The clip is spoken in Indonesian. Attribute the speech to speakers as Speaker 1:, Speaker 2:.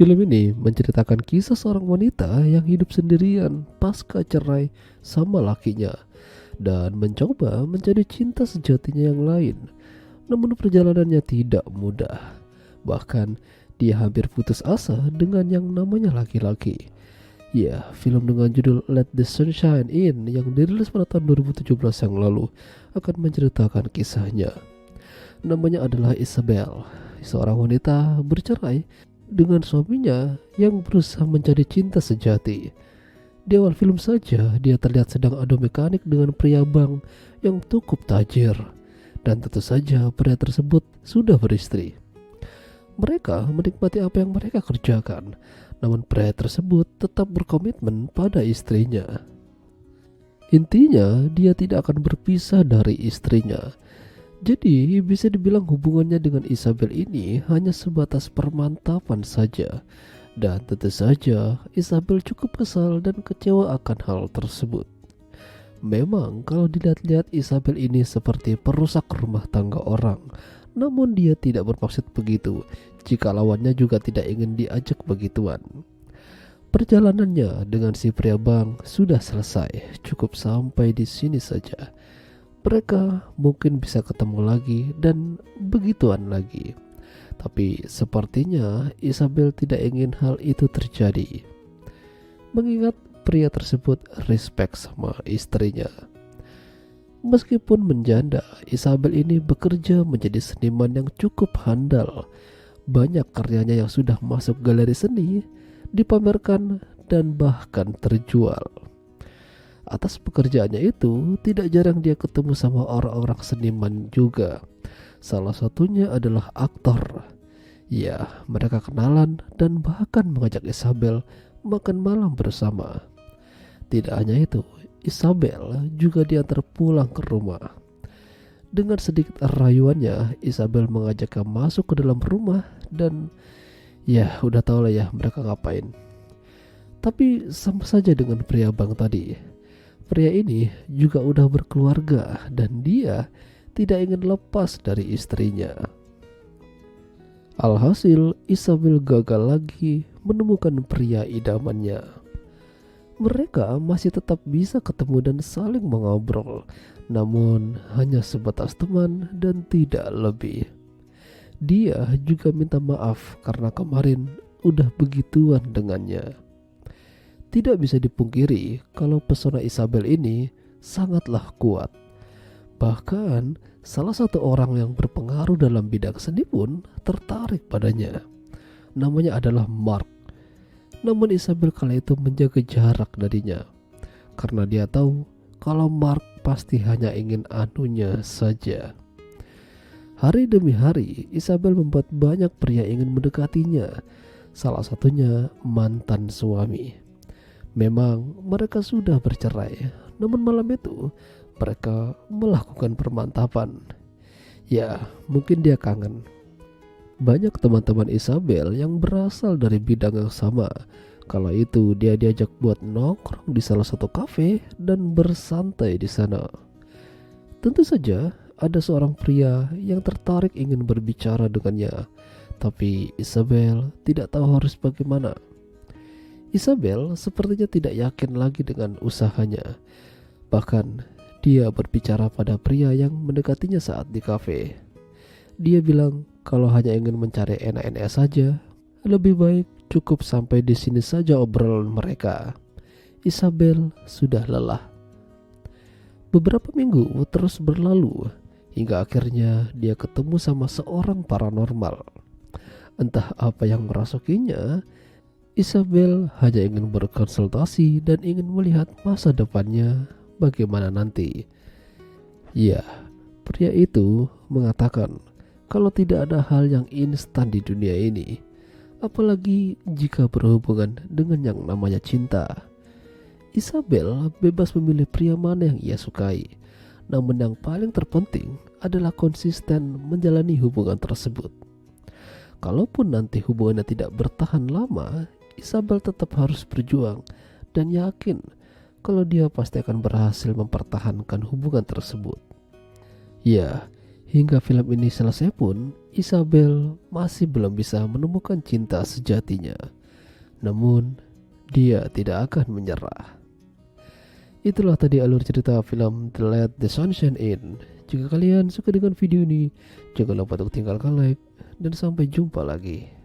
Speaker 1: Film ini menceritakan kisah seorang wanita yang hidup sendirian pasca cerai sama lakinya dan mencoba mencari cinta sejatinya yang lain. Namun perjalanannya tidak mudah. Bahkan dia hampir putus asa dengan yang namanya laki-laki. Ya, film dengan judul Let the Sunshine In yang dirilis pada tahun 2017 yang lalu akan menceritakan kisahnya. Namanya adalah Isabel, seorang wanita bercerai dengan suaminya yang berusaha mencari cinta sejati. Di awal film saja, dia terlihat sedang adu mekanik dengan pria bank yang cukup tajir. Dan tentu saja pria tersebut sudah beristri. Mereka menikmati apa yang mereka kerjakan, namun pria tersebut tetap berkomitmen pada istrinya. Intinya, dia tidak akan berpisah dari istrinya. Jadi, bisa dibilang hubungannya dengan Isabel ini hanya sebatas permantapan saja. Dan tentu saja, Isabel cukup kesal dan kecewa akan hal tersebut. Memang kalau dilihat-lihat Isabel ini seperti perusak rumah tangga orang. Namun dia tidak bermaksud begitu jika lawannya juga tidak ingin diajak begituan. Perjalanannya dengan si pria bank sudah selesai, cukup sampai di sini saja. Mereka mungkin bisa ketemu lagi dan begituan lagi. Tapi sepertinya Isabel tidak ingin hal itu terjadi. Mengingat pria tersebut respect sama istrinya. Meskipun menjanda, Isabel ini bekerja menjadi seniman yang cukup handal. Banyak karyanya yang sudah masuk galeri seni, dipamerkan dan bahkan terjual. Atas pekerjaannya itu, tidak jarang dia ketemu sama orang-orang seniman juga. Salah satunya adalah aktor. Ya, mereka kenalan dan bahkan mengajak Isabel makan malam bersama. Tidak hanya itu, Isabel juga diantar pulang ke rumah. Dengan sedikit rayuannya, Isabel mengajaknya masuk ke dalam rumah dan ya udah tau lah ya mereka ngapain. Tapi sama saja dengan pria bank tadi. Pria ini juga udah berkeluarga dan dia tidak ingin lepas dari istrinya. Alhasil, Isabel gagal lagi menemukan pria idamannya. Mereka masih tetap bisa ketemu dan saling mengobrol, namun hanya sebatas teman dan tidak lebih. Dia juga minta maaf karena kemarin udah begituan dengannya. Tidak bisa dipungkiri kalau pesona Isabel ini sangatlah kuat. Bahkan salah satu orang yang berpengaruh dalam bidang seni pun tertarik padanya. Namanya adalah Mark. Namun Isabel kala itu menjaga jarak darinya, karena dia tahu kalau Mark pasti hanya ingin anunya saja. Hari demi hari, Isabel membuat banyak pria ingin mendekatinya, salah satunya mantan suami. Memang mereka sudah bercerai, namun malam itu mereka melakukan permantapan. Ya, mungkin dia kangen. Banyak teman-teman Isabel yang berasal dari bidang yang sama. Kala itu dia diajak buat nongkrong di salah satu kafe dan bersantai di sana. Tentu saja ada seorang pria yang tertarik ingin berbicara dengannya, tapi Isabel tidak tahu harus bagaimana. Isabel sepertinya tidak yakin lagi dengan usahanya. Bahkan dia berbicara pada pria yang mendekatinya saat di kafe. Dia bilang kalau hanya ingin mencari enak-enak saja, lebih baik cukup sampai di sini saja obrolan mereka. Isabel sudah lelah. Beberapa minggu terus berlalu hingga akhirnya dia ketemu sama seorang paranormal. Entah apa yang merasukinya, Isabel hanya ingin berkonsultasi dan ingin melihat masa depannya bagaimana nanti. Ya, pria itu mengatakan kalau tidak ada hal yang instan di dunia ini, apalagi jika berhubungan dengan yang namanya cinta. Isabel bebas memilih pria mana yang ia sukai, namun yang paling terpenting adalah konsisten menjalani hubungan tersebut. Kalaupun nanti hubungannya tidak bertahan lama, Isabel tetap harus berjuang dan yakin kalau dia pasti akan berhasil mempertahankan hubungan tersebut. Ya, Hingga film ini selesai pun, Isabel masih belum bisa menemukan cinta sejatinya. Namun, dia tidak akan menyerah. Itulah tadi alur cerita film The Let the Sunshine In. Jika kalian suka dengan video ini, jangan lupa untuk tinggalkan like, dan sampai jumpa lagi.